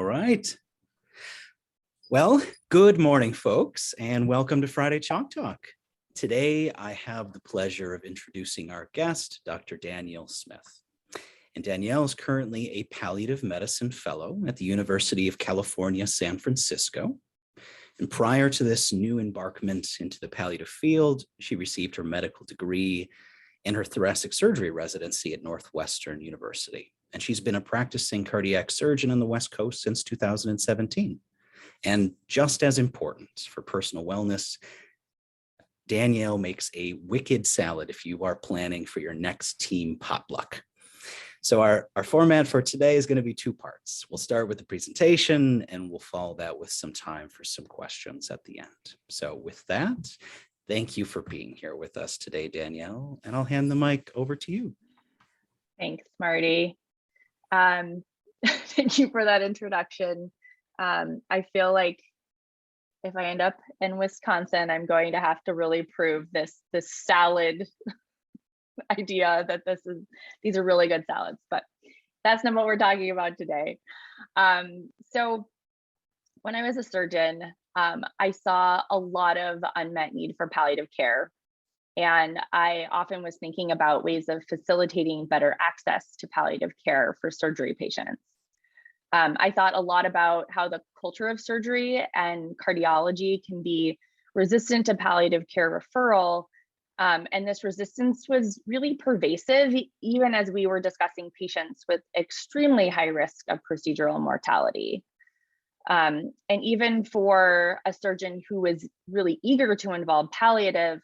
All right. Well, good morning, folks, and welcome to Friday Chalk Talk. Today, I have the pleasure of introducing our guest, Dr. Danielle Smith. And Danielle is currently a palliative medicine fellow at the University of California, San Francisco. And prior to this new embarkment into the palliative field, she received her medical degree and her thoracic surgery residency at Northwestern University. And she's been a practicing cardiac surgeon on the West Coast since 2017. And just as important for personal wellness, Danielle makes a wicked salad if you are planning for your next team potluck. So our format for today is going to be two parts. We'll start with the presentation and we'll follow that with some time for some questions at the end. So with that, thank you for being here with us today, Danielle, and I'll hand the mic over to you. Thanks, Marty. Thank you for that introduction. I feel like if I end up in Wisconsin, I'm going to have to really prove this salad idea that these are really good salads, but that's not what we're talking about today. So when I was a surgeon, I saw a lot of unmet need for palliative care. And I often was thinking about ways of facilitating better access to palliative care for surgery patients. I thought a lot about how the culture of surgery and cardiology can be resistant to palliative care referral. And this resistance was really pervasive, even as we were discussing patients with extremely high risk of procedural mortality. And even for a surgeon who was really eager to involve palliative,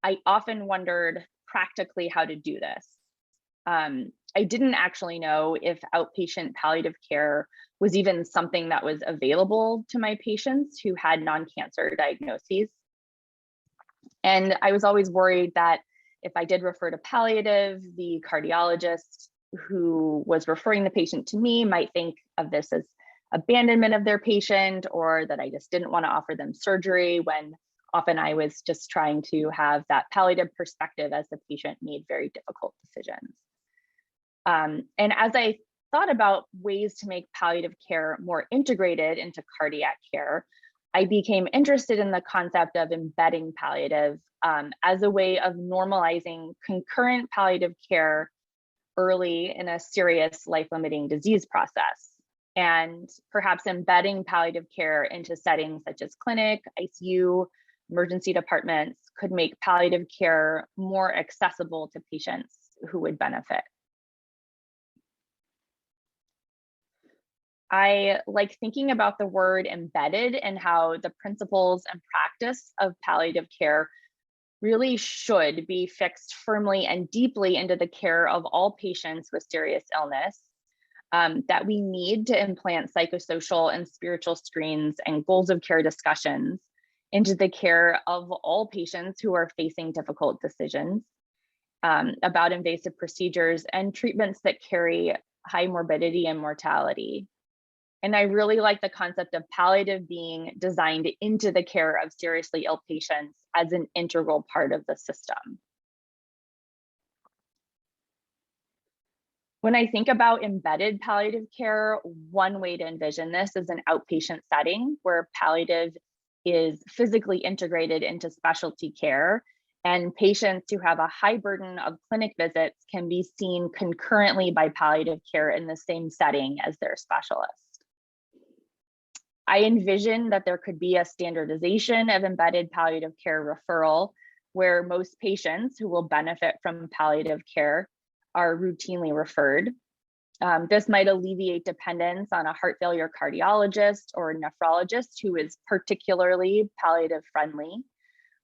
I often wondered practically how to do this. I didn't actually know if outpatient palliative care was even something that was available to my patients who had non-cancer diagnoses. And I was always worried that if I did refer to palliative, the cardiologist who was referring the patient to me might think of this as abandonment of their patient, or that I just didn't want to offer them surgery, when often I was just trying to have that palliative perspective as the patient made very difficult decisions. And as I thought about ways to make palliative care more integrated into cardiac care, I became interested in the concept of embedding palliative as a way of normalizing concurrent palliative care early in a serious life-limiting disease process, and perhaps embedding palliative care into settings such as clinic, ICU, emergency departments could make palliative care more accessible to patients who would benefit. I like thinking about the word embedded and how the principles and practice of palliative care really should be fixed firmly and deeply into the care of all patients with serious illness, that we need to implant psychosocial and spiritual screens and goals of care discussions into the care of all patients who are facing difficult decisions about invasive procedures and treatments that carry high morbidity and mortality. And I really like the concept of palliative being designed into the care of seriously ill patients as an integral part of the system. When I think about embedded palliative care, one way to envision this is an outpatient setting where palliative is physically integrated into specialty care, and patients who have a high burden of clinic visits can be seen concurrently by palliative care in the same setting as their specialist. I envision that there could be a standardization of embedded palliative care referral, where most patients who will benefit from palliative care are routinely referred. This might alleviate dependence on a heart failure cardiologist or nephrologist who is particularly palliative friendly.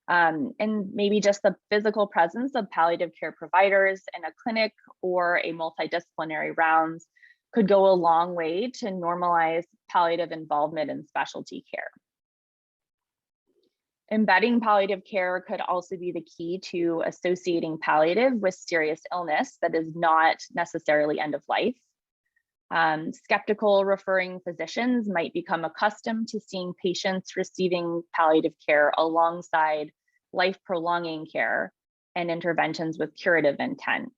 And maybe just the physical presence of palliative care providers in a clinic or a multidisciplinary rounds could go a long way to normalize palliative involvement in specialty care. Embedding palliative care could also be the key to associating palliative with serious illness that is not necessarily end of life. Skeptical referring physicians might become accustomed to seeing patients receiving palliative care alongside life-prolonging care and interventions with curative intent.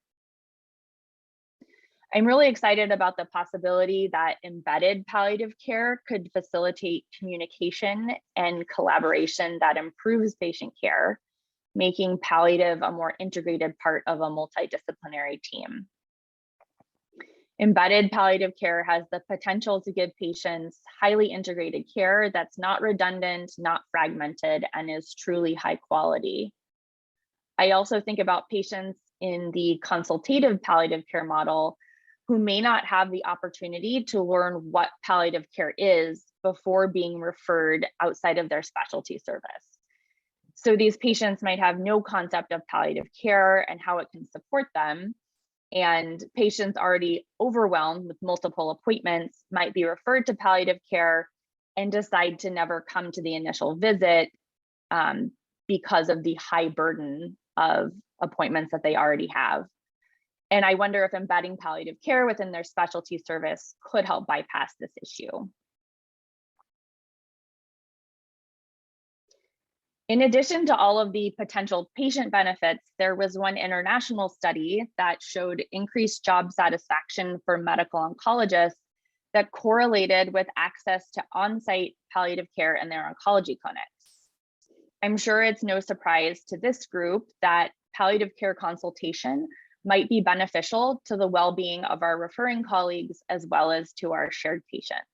I'm really excited about the possibility that embedded palliative care could facilitate communication and collaboration that improves patient care, making palliative a more integrated part of a multidisciplinary team. Embedded palliative care has the potential to give patients highly integrated care that's not redundant, not fragmented, and is truly high quality. I also think about patients in the consultative palliative care model who may not have the opportunity to learn what palliative care is before being referred outside of their specialty service. So these patients might have no concept of palliative care and how it can support them. And patients already overwhelmed with multiple appointments might be referred to palliative care and decide to never come to the initial visit because of the high burden of appointments that they already have. And I wonder if embedding palliative care within their specialty service could help bypass this issue. In addition to all of the potential patient benefits, there was one international study that showed increased job satisfaction for medical oncologists that correlated with access to on-site palliative care in their oncology clinics. I'm sure it's no surprise to this group that palliative care consultation might be beneficial to the well-being of our referring colleagues as well as to our shared patients.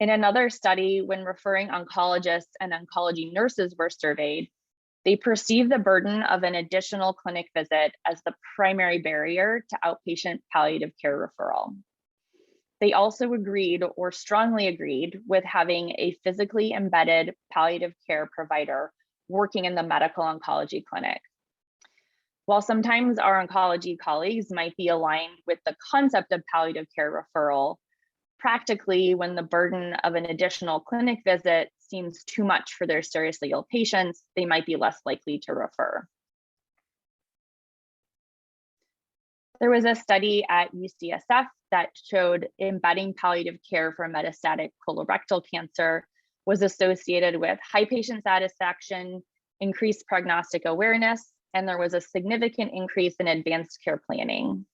In another study, when referring oncologists and oncology nurses were surveyed, they perceived the burden of an additional clinic visit as the primary barrier to outpatient palliative care referral. They also agreed or strongly agreed with having a physically embedded palliative care provider working in the medical oncology clinic. While sometimes our oncology colleagues might be aligned with the concept of palliative care referral, practically, when the burden of an additional clinic visit seems too much for their seriously ill patients, they might be less likely to refer. There was a study at UCSF that showed embedding palliative care for metastatic colorectal cancer was associated with high patient satisfaction, increased prognostic awareness, and there was a significant increase in advanced care planning.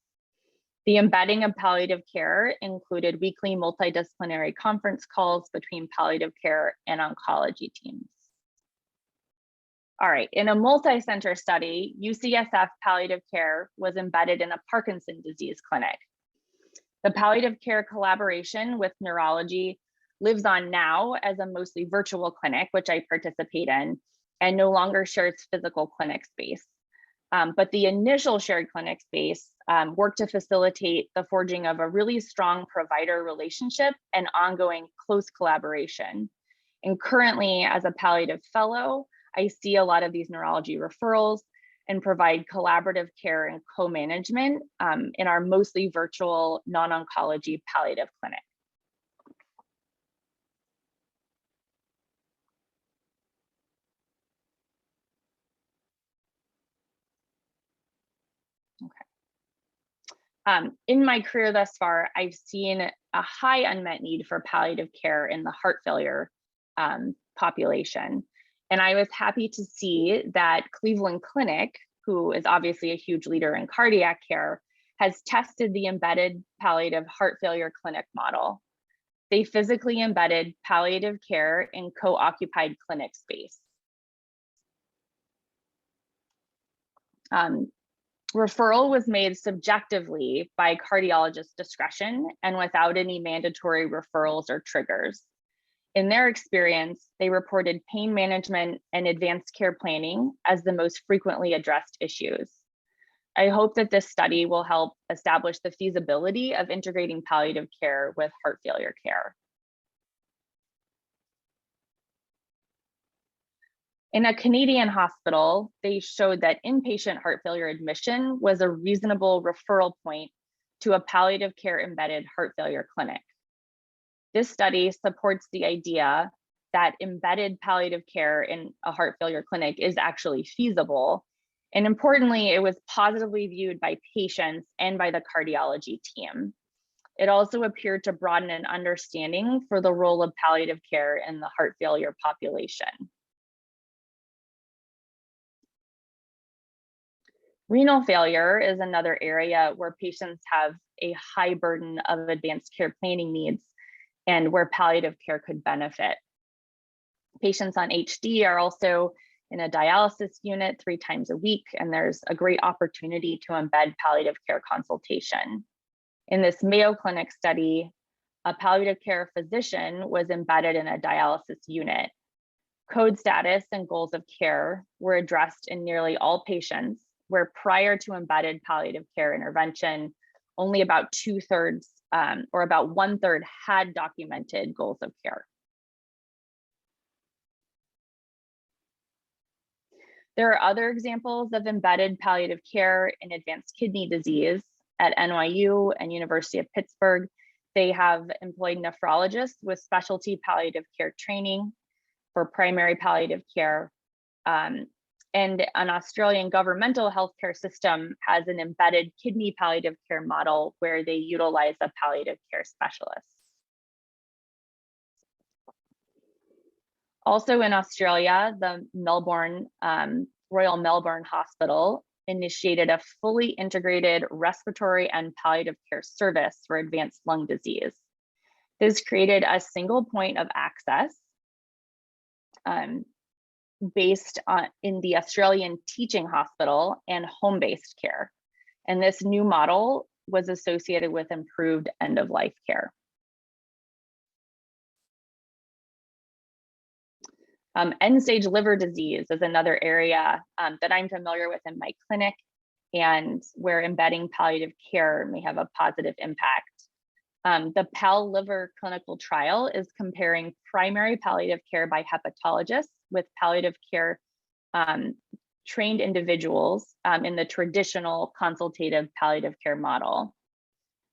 The embedding of palliative care included weekly multidisciplinary conference calls between palliative care and oncology teams. All right, in a multi-center study, UCSF palliative care was embedded in a Parkinson's disease clinic. The palliative care collaboration with neurology lives on now as a mostly virtual clinic, which I participate in, and no longer shares physical clinic space. But the initial shared clinic space worked to facilitate the forging of a really strong provider relationship and ongoing close collaboration. And currently, as a palliative fellow, I see a lot of these neurology referrals and provide collaborative care and co-management in our mostly virtual non-oncology palliative clinic. In my career thus far, I've seen a high unmet need for palliative care in the heart failure population. And I was happy to see that Cleveland Clinic, who is obviously a huge leader in cardiac care, has tested the embedded palliative heart failure clinic model. They physically embedded palliative care in co-occupied clinic space. Referral was made subjectively by cardiologist discretion and without any mandatory referrals or triggers. In their experience, they reported pain management and advanced care planning as the most frequently addressed issues. I hope that this study will help establish the feasibility of integrating palliative care with heart failure care. In a Canadian hospital, they showed that inpatient heart failure admission was a reasonable referral point to a palliative care embedded heart failure clinic. This study supports the idea that embedded palliative care in a heart failure clinic is actually feasible. And importantly, it was positively viewed by patients and by the cardiology team. It also appeared to broaden an understanding for the role of palliative care in the heart failure population. Renal failure is another area where patients have a high burden of advanced care planning needs and where palliative care could benefit. Patients on HD are also in a dialysis unit 3 times a week, and there's a great opportunity to embed palliative care consultation. In this Mayo Clinic study, a palliative care physician was embedded in a dialysis unit. Code status and goals of care were addressed in nearly all patients, where prior to embedded palliative care intervention, only about 2/3 or about 1/3 had documented goals of care. There are other examples of embedded palliative care in advanced kidney disease. At NYU and University of Pittsburgh, they have employed nephrologists with specialty palliative care training for primary palliative care. And an Australian governmental healthcare system has an embedded kidney palliative care model where they utilize a palliative care specialist. Also in Australia, the Royal Melbourne Hospital initiated a fully integrated respiratory and palliative care service for advanced lung disease. This created a single point of access based in the Australian teaching hospital and home-based care. And this new model was associated with improved end-of-life care. End-stage liver disease is another area that I'm familiar with in my clinic and where embedding palliative care may have a positive impact. The PAL liver clinical trial is comparing primary palliative care by hepatologists with palliative care trained individuals in the traditional consultative palliative care model.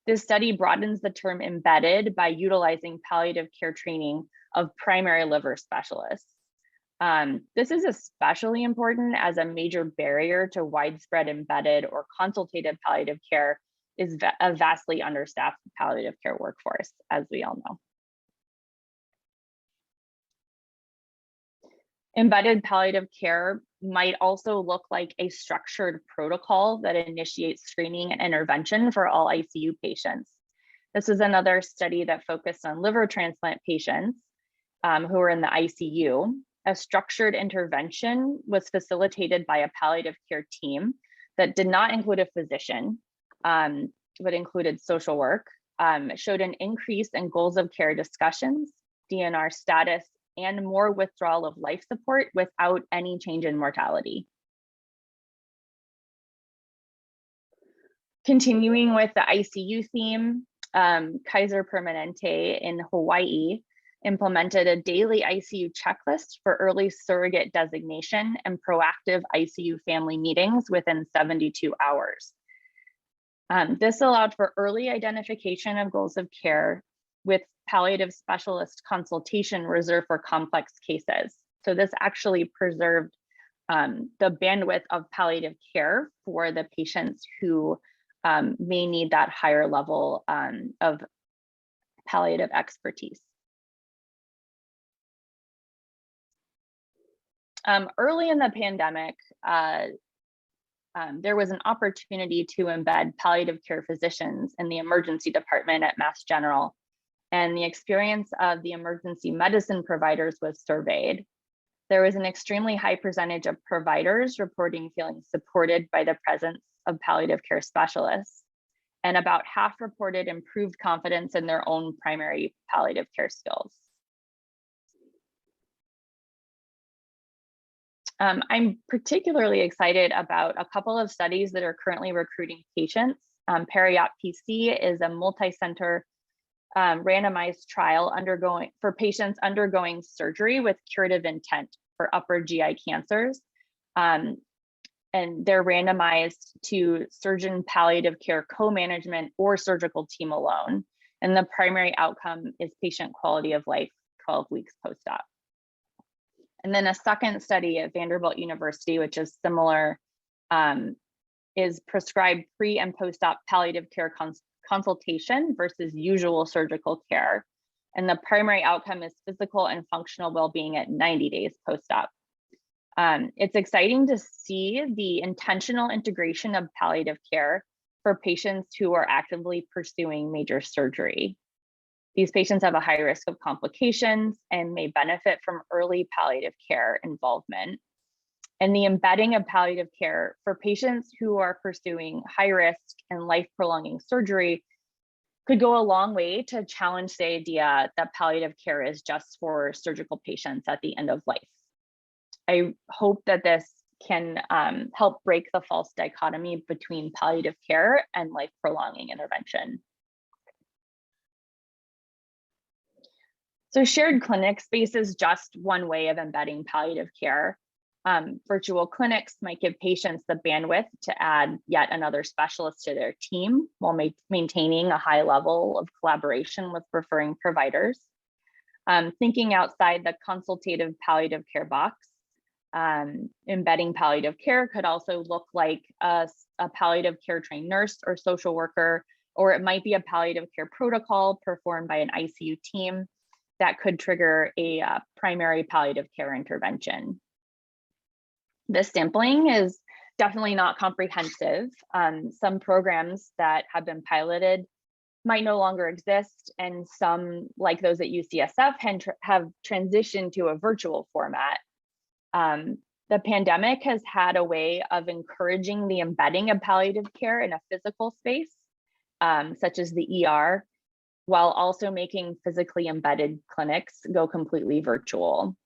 This study broadens the term embedded by utilizing palliative care training of primary liver specialists. This is especially important as a major barrier to widespread embedded or consultative palliative care is a vastly understaffed palliative care workforce, as we all know. Embedded palliative care might also look like a structured protocol that initiates screening and intervention for all ICU patients. This is another study that focused on liver transplant patients who are in the ICU. A structured intervention was facilitated by a palliative care team that did not include a physician, but included social work, showed an increase in goals of care discussions, DNR status, and more withdrawal of life support without any change in mortality. Continuing with the ICU theme, Kaiser Permanente in Hawaii implemented a daily ICU checklist for early surrogate designation and proactive ICU family meetings within 72 hours. This allowed for early identification of goals of care with palliative specialist consultation reserved for complex cases. So this actually preserved the bandwidth of palliative care for the patients who may need that higher level of palliative expertise. Early in the pandemic, there was an opportunity to embed palliative care physicians in the emergency department at Mass General, and the experience of the emergency medicine providers was surveyed. There was an extremely high percentage of providers reporting feeling supported by the presence of palliative care specialists, and about half reported improved confidence in their own primary palliative care skills. I'm particularly excited about a couple of studies that are currently recruiting patients. PERIOP PC is a multi-center randomized trial for patients undergoing surgery with curative intent for upper GI cancers. And they're randomized to surgeon palliative care co-management or surgical team alone. And the primary outcome is patient quality of life 12 weeks post-op. And then a second study at Vanderbilt University, which is similar, is prescribed pre and post-op palliative care consultation versus usual surgical care. And the primary outcome is physical and functional well-being at 90 days post-op. It's exciting to see the intentional integration of palliative care for patients who are actively pursuing major surgery. These patients have a high risk of complications and may benefit from early palliative care involvement. And the embedding of palliative care for patients who are pursuing high risk and life-prolonging surgery could go a long way to challenge the idea that palliative care is just for surgical patients at the end of life. I hope that this can help break the false dichotomy between palliative care and life-prolonging intervention. So shared clinic space is just one way of embedding palliative care. Virtual clinics might give patients the bandwidth to add yet another specialist to their team while maintaining a high level of collaboration with referring providers. Thinking outside the consultative palliative care box, embedding palliative care could also look like a palliative care trained nurse or social worker, or it might be a palliative care protocol performed by an ICU team that could trigger a primary palliative care intervention. This sampling is definitely not comprehensive. Some programs that have been piloted might no longer exist, and some, like those at UCSF, have transitioned to a virtual format. The pandemic has had a way of encouraging the embedding of palliative care in a physical space, such as the ER, while also making physically embedded clinics go completely virtual.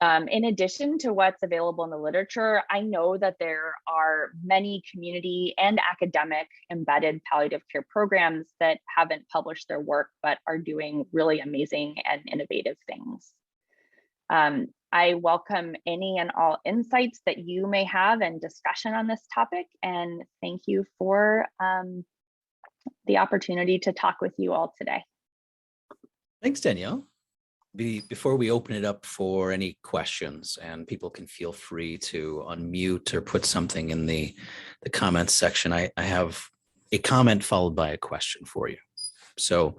In addition to what's available in the literature, I know that there are many community and academic embedded palliative care programs that haven't published their work, but are doing really amazing and innovative things. I welcome any and all insights that you may have and discussion on this topic, and thank you for the opportunity to talk with you all today. Thanks, Danielle. Before we open it up for any questions, and people can feel free to unmute or put something in the comments section, I have a comment followed by a question for you. So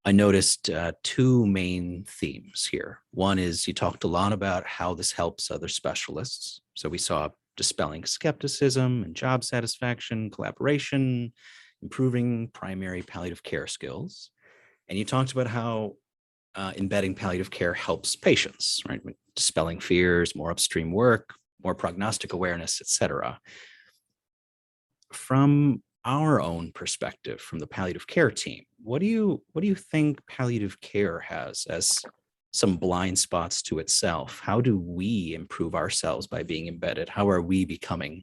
I noticed two main themes here. One is you talked a lot about how this helps other specialists. So we saw dispelling skepticism and job satisfaction, collaboration, improving primary palliative care skills. And you talked about how embedding palliative care helps patients, right? Dispelling fears, more upstream work, more prognostic awareness, et cetera. From our own perspective, from the palliative care team, what do you think palliative care has as some blind spots to itself? How do we improve ourselves by being embedded? How are we becoming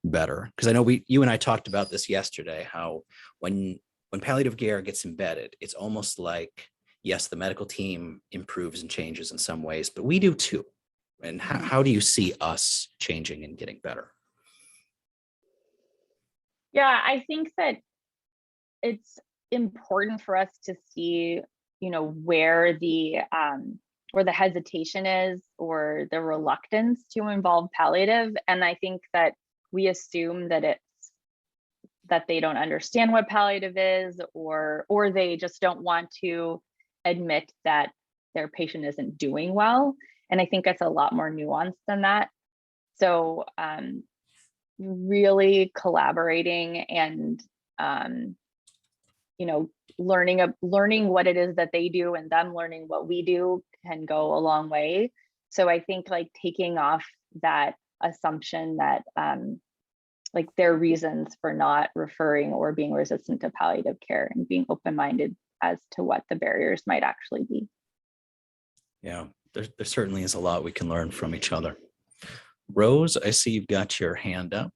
better? Because I know you and I talked about this yesterday, how when palliative care gets embedded, it's almost like, yes, the medical team improves and changes in some ways, but we do too. And how do you see us changing and getting better? Yeah, I think that it's important for us to see, where the hesitation is or the reluctance to involve palliative. And I think that we assume that that they don't understand what palliative is, or they just don't want to admit that their patient isn't doing well. And I think it's a lot more nuanced than that. So really collaborating and learning what it is that they do and them learning what we do can go a long way. So I think taking off that assumption that there are reasons for not referring or being resistant to palliative care, and being open-minded as to what the barriers might actually be. Yeah, there certainly is a lot we can learn from each other. Rose, I see you've got your hand up.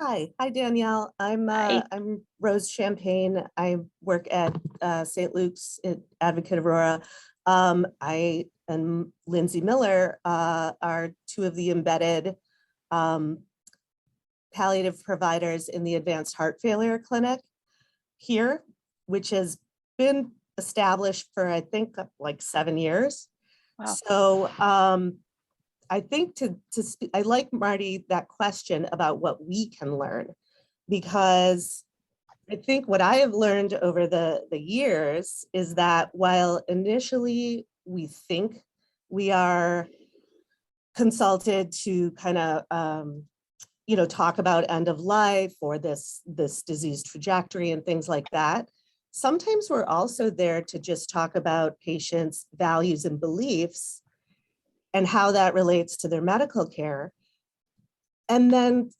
Hi, Danielle. I'm Rose Champagne. I work at St. Luke's in Advocate Aurora. I and Lindsay Miller are two of the embedded palliative providers in the Advanced Heart Failure Clinic here, which has been established for, I think, 7 years. Wow. So I think I like, Marty, that question about what we can learn, because I think what I have learned over the years is that while initially we think we are consulted to kind of, talk about end of life or this disease trajectory and things like that. Sometimes we're also there to just talk about patients' values and beliefs and how that relates to their medical care. And then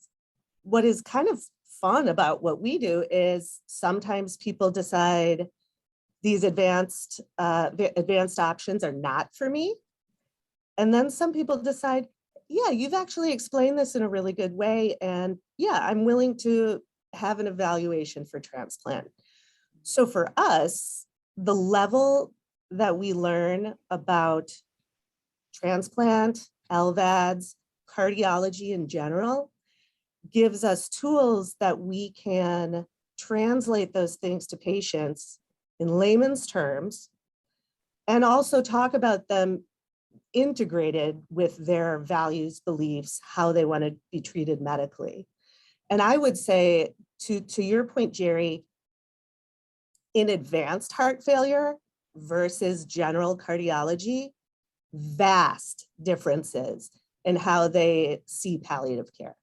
what is kind of fun about what we do is sometimes people decide these advanced options are not for me. And then some people decide, yeah, you've actually explained this in a really good way. And yeah, I'm willing to have an evaluation for transplant. So for us, the level that we learn about transplant, LVADs, cardiology in general, gives us tools that we can translate those things to patients in layman's terms, and also talk about them integrated with their values, beliefs, how they want to be treated medically. And I would say, to your point, Jerry, in advanced heart failure versus general cardiology, vast differences in how they see palliative care.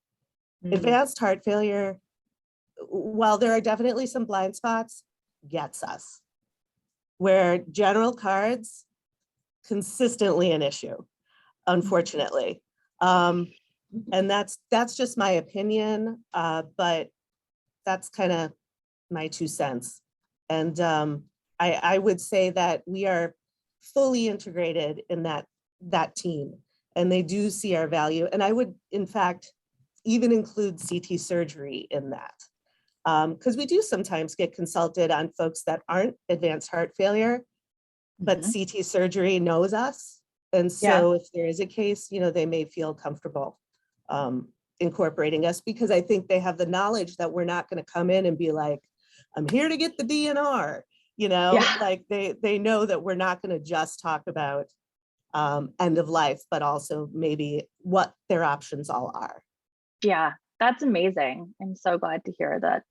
Advanced heart failure, while there are definitely some blind spots, gets us. Where general cards, consistently an issue, unfortunately. And that's just my opinion, but that's kind of my 2 cents. And I would say that we are fully integrated in that team, and they do see our value. And I would, in fact, even include CT surgery in that. Because we do sometimes get consulted on folks that aren't advanced heart failure, but CT surgery knows us. And so if there is a case, they may feel comfortable incorporating us, because I think they have the knowledge that we're not going to come in and be like, I'm here to get the DNR, like they know that we're not going to just talk about end of life, but also maybe what their options all are. Yeah, that's amazing. I'm so glad to hear that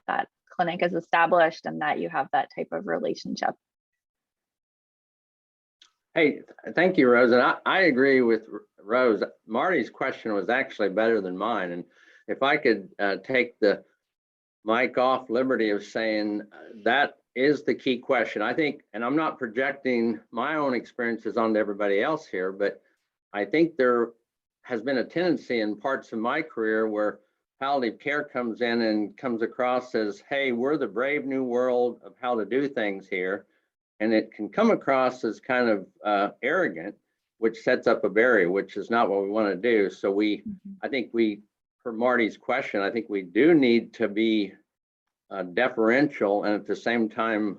that clinic is established and that you have that type of relationship. Hey, thank you, Rose. And I agree with Rose. Marty's question was actually better than mine. And if I could take the mic off liberty of saying that is the key question. I think, and I'm not projecting my own experiences onto everybody else here, but I think there has been a tendency in parts of my career where palliative care comes in and comes across as, hey, we're the brave new world of how to do things here. And it can come across as kind of arrogant, which sets up a barrier, which is not what we want to do. So I think for Marty's question, I think we do need to be deferential and at the same time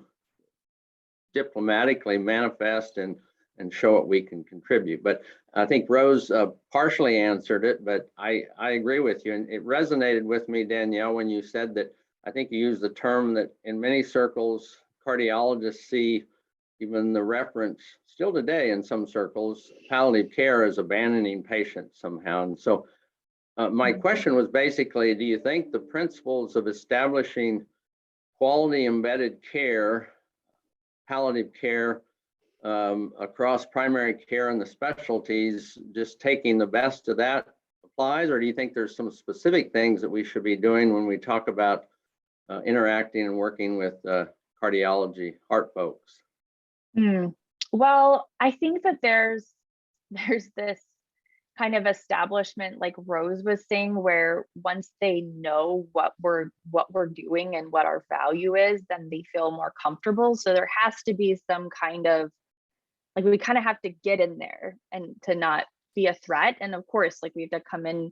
diplomatically manifest and show what we can contribute. But I think Rose partially answered it, but I agree with you. And it resonated with me, Danielle, when you said that, I think you used the term that in many circles, cardiologists see, even the reference still today in some circles, palliative care is abandoning patients somehow. And so my question was basically, do you think the principles of establishing quality embedded care, palliative care, across primary care and the specialties, just taking the best of that applies? Or do you think there's some specific things that we should be doing when we talk about interacting and working with cardiology heart folks? Well, I think that there's this kind of establishment, like Rose was saying, where once they know what we're doing and what our value is, then they feel more comfortable. So there has to be some kind of, like, we kind of have to get in there and to not be a threat. And of course, like, we have to come in,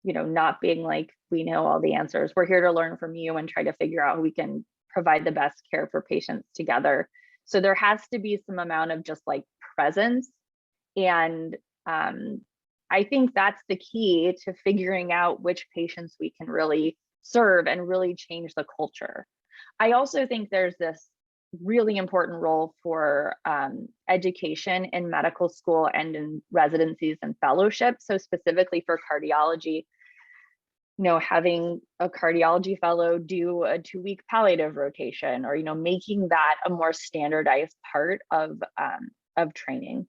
not being like, we know all the answers. We're here to learn from you and try to figure out how we can provide the best care for patients together. So there has to be some amount of just like presence. And I think that's the key to figuring out which patients we can really serve and really change the culture. I also think there's this really important role for education in medical school and in residencies and fellowships. So specifically for cardiology, having a cardiology fellow do a 2-week palliative rotation, or, making that a more standardized part of training.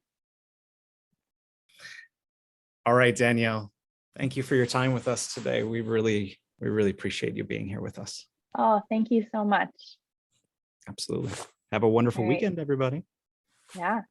All right, Danielle, thank you for your time with us today. We really appreciate you being here with us. Oh, thank you so much. Absolutely. Have a wonderful All right. weekend, everybody. Yeah.